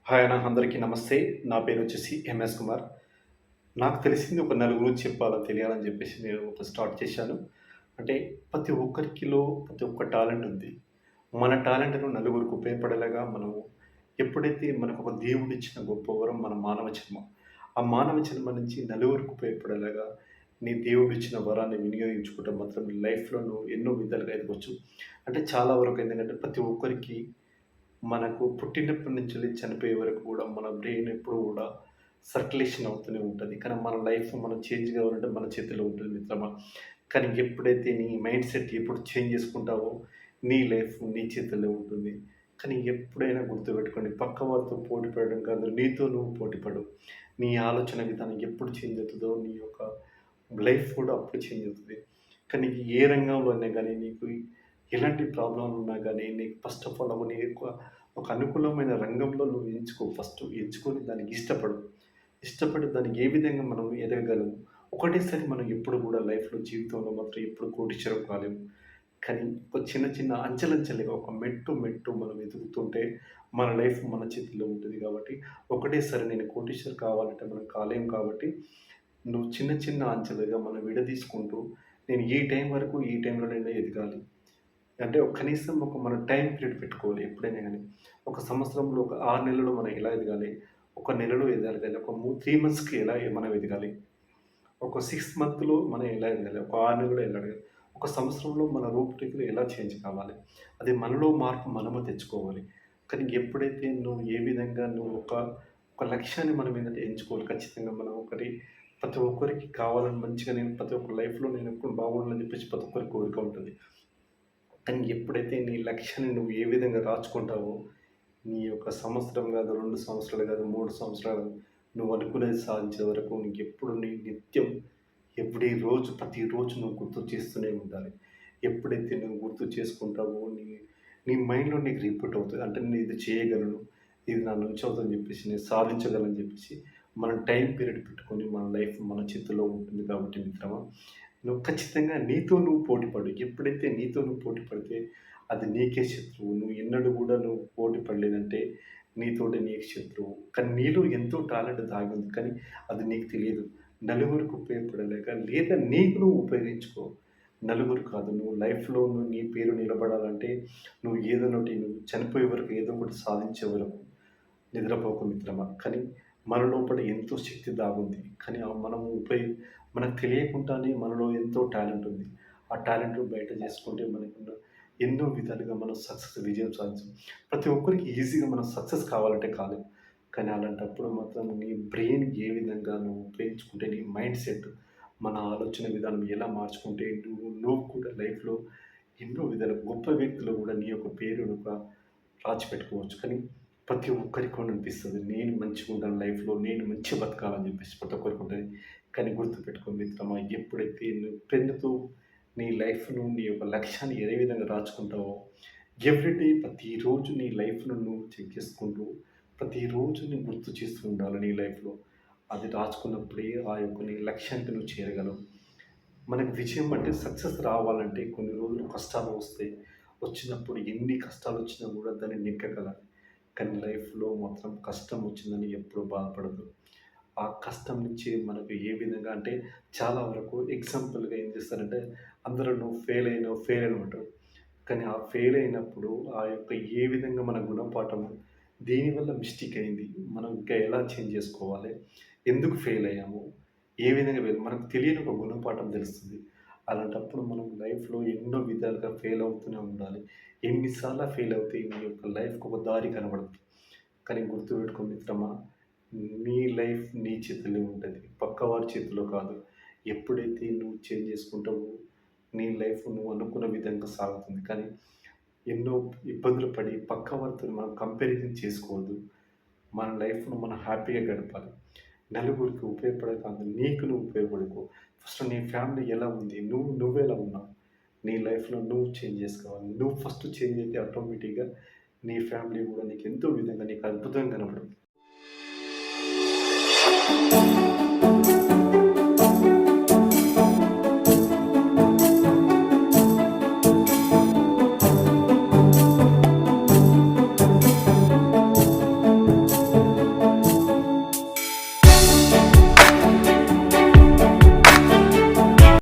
Hi అన్న, అందరికీ నమస్తే. నా పేరు వచ్చేసి ఎంఎస్ కుమార్. నాకు తెలిసింది ఒక నలుగురికి చెప్పాలని తెలియాలని చెప్పేసి నేను ఒక స్టార్ట్ చేశాను. అంటే ప్రతి ఒక్కరికిలో ప్రతి ఒక్క టాలెంట్ ఉంది. మన టాలెంట్‌ను నలుగురికి ఉపయోగపడేలాగా మనం ఎప్పుడైతే మనకు ఒక దేవుడిచ్చిన గొప్ప వరం మన మానవ జన్మ. ఆ మానవ జన్మ నుంచి నలుగురికి ఉపయోగపడేలాగా నీ దేవుడిచ్చిన వరాన్ని వినియోగించుకుంటే మాత్రం నీ లైఫ్‌లో నువ్వు ఎన్నో విధాలుగా ఎదగొచ్చు. అంటే చాలా వరకు ఏందంటే ప్రతి ఒక్కరికి మనకు పుట్టినప్పటి నుంచెల్లి చనిపోయే వరకు గూడా మన బ్రెయిన్ ఎప్పుడు గూడా సర్క్యులేషన్ అవుతూనే ఉంటది. కానీ మన లైఫ్ మనం చేంజ్ కావాలంటే మన చేతిలో ఉంటుంది మిత్రమా. కానీ ఎప్పుడైతే నీ మైండ్ సెట్ ఎప్పుడు చేంజ్ చేసుకుంటావో నీ లైఫ్ నీ చేతుల్లో ఉంటుంది. కానీ ఎప్పుడైనా గుర్తుపెట్టుకోండి, పక్క వారితో పోటీ పడడం కాదు, నీతో నువ్వు పోటీ పడు. నీ ఆలోచన విధానం ఎప్పుడు చేంజ్ అవుతదో నీ యొక్క లైఫ్ కూడా అప్పుడు చేంజ్ అవుతది. కానీ నీకు ఏ రంగంలో అయినా గానీ నీకు ఎలాంటి ప్రాబ్లమ్ ఉన్నా గానీ నీకు ఫస్ట్ ఆఫ్ ఆల్ నీకు ఒక అనుకూలమైన రంగంలో నువ్వు ఎంచుకో. ఫస్ట్ ఎంచుకొని దానికి ఇష్టపడు. ఇష్టపడి దానికి ఏ విధంగా మనం ఎదగగలము. ఒకటేసారి మనం ఎప్పుడు గూడా లైఫ్‌లో జీవితంలో మాత్రం ఎప్పుడు కోటీశ్వరం కాలేము. కానీ ఒక చిన్న చిన్న అంచెలంచెలుగా ఒక మెట్టు మెట్టు మనం ఎదుగుతుంటే మన లైఫ్ మన చేతుల్లో ఉంటుంది కాబట్టి ఒకటేసారి నేను కోటీశ్వర్ కావాలంటే మనం కాలేము కాబట్టి నువ్వు చిన్న చిన్న అంచెలుగా మనం విడదీసుకుంటూ నేను ఈ టైం వరకు ఈ టైంలో నేను ఎదగాలి. అంటే కనీసం ఒక మనం టైమ్ పీరియడ్ పెట్టుకోవాలి ఎప్పుడైనా గాని. ఒక సంవత్సరంలో ఒక 6 నెలల్లో మనం ఎలా ఎదగాలి? ఒక నెలలో ఎదగాలి. ఒక 3 మంత్స్‌కి ఎలా మనం ఎదగాలి? ఒక 6 మంత్‌లో మనం ఎలా ఎదగాలి? ఒక 6 నెలల్లో ఎలా ఎదగాలి? ఒక సంవత్సరంలో మన రూపురేఖలు ఎలా చేంజ్ కావాలి? అది మనలో మార్పు మనము తెచ్చుకోవాలి. కానీ ఎప్పుడైతే నువ్వు ఏ విధంగా నువ్వు ఒక లక్ష్యాన్ని మనం ఏందంటే ఎంచుకోవాలి. ఖచ్చితంగా మనం ఒకటి ప్రతి ఒక్కరికి కావాలని మంచిగా నేను ప్రతి ఒక్క లైఫ్‌లో నేను ఎప్పుడు బాగుండాలని చెప్పేసి ప్రతి ఒక్కరి కోరిక ఉంటుంది. కానీ ఎప్పుడైతే నీ లక్ష్యాన్ని నువ్వు ఏ విధంగా రాచుకుంటావో, నీ యొక్క సంవత్సరం గాదు, 2 సంవత్సరాలు గాదు, 3 సంవత్సరాలు నువ్వు అనుకునేది సాధించే వరకు నీకెప్పుడు నీ నిత్యం ఎవ్రీ రోజు ప్రతిరోజు నువ్వు గుర్తు చేస్తూనే ఉండాలి. ఎప్పుడైతే నువ్వు గుర్తు చేసుకుంటావో నీ మైండ్‌లో నీకు రిపీట్ అవుతది. అంటే నేను ఇది చేయగలను, ఇది నా నుంచి అవుతుందని చెప్పేసి, నేను సాధించగలనని చెప్పేసి, మనం టైమ్ పీరియడ్ పెట్టుకొని మన లైఫ్ మన చేతుల్లో ఉంటుంది కాబట్టి మిత్రమా, నువ్వు ఖచ్చితంగా నీతో నువ్వు పోటీ పడు. ఎప్పుడైతే నీతో నువ్వు పోటీ పడితే అది నీకే శత్రువు. నువ్వు ఎన్నడూ గూడా నువ్వు పోటీ పడలేదంటే నీతోటి నీకు శత్రువు. కానీ నీలో ఎంతో టాలెంట్ దాగి ఉంది. కానీ అది నీకు తెలియదు. నలుగురికి ఉపయోగపడలేక లేదా నీకు నువ్వు ఉపయోగించుకో. నలుగురు కాదు, నువ్వు లైఫ్‌లో నువ్వు నీ పేరు నిలబడాలంటే నువ్వు ఏదోనోటి నువ్వు చనిపోయే వరకు ఏదో ఒకటి సాధించే వరకు నిద్రపోకు మిత్రమా. కానీ మన లోపల ఎంతో శక్తి దాగుంది. కానీ మనము మనకు తెలియకుండానే మనలో ఎంతో టాలెంట్ ఉంది. ఆ టాలెంట్‌ని బయట చేసుకుంటే మనకున్న ఎన్నో విధాలుగా మనం విజయం సాధించం. ప్రతి ఒక్కరికి ఈజీగా మనం సక్సెస్ కావాలంటే కాలేదు. కానీ అలాంటప్పుడు మాత్రం నీ బ్రెయిన్ ఏ విధంగా నువ్వు ఉపయోగించుకుంటే నీ మైండ్ సెట్, మన ఆలోచన విధానం ఎలా మార్చుకుంటే నువ్వు కూడా లైఫ్‌లో ఎన్నో విధాల గొప్ప వ్యక్తులు కూడా నీ యొక్క పేరును రాసిపెట్టుకోవచ్చు. కానీ ప్రతి ఒక్కరికి కూడా అనిపిస్తది. నేను మంచిగుండాలి లైఫ్‌లో, నేను మంచిగా బతకాలని చెప్పేసి ప్రతి ఒక్కరికి ఉంటది. కానీ గుర్తుపెట్టుకో మిత్రమా, ఎప్పుడైతే నువ్వు పెన్నుతో నీ లైఫ్‌ను, నీ యొక్క లక్ష్యాన్ని ఏ విధంగా రాచుకుంటావో, ఎవ్రీడే ప్రతిరోజు నీ లైఫ్‌ను నువ్వు చెక్ చేసుకుంటూ, ప్రతిరోజు నువ్వు గుర్తు చేస్తూ ఉండాలి నీ లైఫ్‌లో. అది రాచుకున్నప్పుడే ఆ యొక్క నీ లక్ష్యానికి నువ్వు చేరగలవు. మనకు విజయం అంటే సక్సెస్ రావాలంటే కొన్ని రోజులు కష్టాలు వస్తాయి. వచ్చినప్పుడు ఎన్ని కష్టాలొచ్చినా గూడా దాన్ని నెగ్గగలాలి. కానీ లైఫ్‌లో మాత్రం కష్టం వచ్చిందని ఎప్పుడు బాధపడొద్దు. ఆ కష్టం నుంచి మనకు ఏ విధంగా అంటే చాలా వరకు ఎగ్జాంపుల్‌గా ఏం చేస్తారంటే అందరూ నువ్వు ఫెయిల్ అయినావు అంటారు. కానీ ఆ ఫెయిల్ అయినప్పుడు ఆ యొక్క ఏ విధంగా మన గుణపాఠము దేనివల్ల మిస్టేక్ అయింది? మనం ఇంకా ఎలా చేంజ్ చేసుకోవాలి? ఎందుకు ఫెయిల్ అయ్యాము? ఏ విధంగా మనకు తెలియని ఒక గుణపాఠం తెలుస్తుంది. అలాంటప్పుడు మనం లైఫ్‌లో ఎన్నో విధాలుగా ఫెయిల్ అవుతూనే ఉండాలి. ఎన్ని సార్లు ఫెయిల్ అవుతే నీ యొక్క లైఫ్‌కి ఒక దారి కనబడదు. కానీ గుర్తుపెట్టుకో మిత్రమా, నీ లైఫ్ నీ చేతుల్లో ఉంటది. పక్కవారి చేతిలో కాదు. ఎప్పుడైతే నువ్వు చేంజ్ చేసుకుంటావో నీ లైఫ్ నువ్వు అనుకున్న విధంగా సాగుతుంది. కానీ ఎన్నో ఇబ్బందులు పడి పక్క వారితో మనం కంపారిజన్ చేసుకోవద్దు. మన లైఫ్‌ను మనం హ్యాపీగా గడపాలి. నలుగురికి ఉపయోగపడే కాదు, నీకు నువ్వు ఉపయోగపడుకో. ఫస్ట్ నీ ఫ్యామిలీ ఎలా ఉంది? నువ్వెలా ఉన్నావు? నీ లైఫ్‌లో నువ్వు చేంజ్ చేసుకోవాలి. నువ్వు ఫస్ట్ చేంజ్ అయితే ఆటోమేటిక్‌గా నీ ఫ్యామిలీ గూడా నీకు ఎంతో విధంగా నీకు అద్భుతంగా కనపడుతుంది.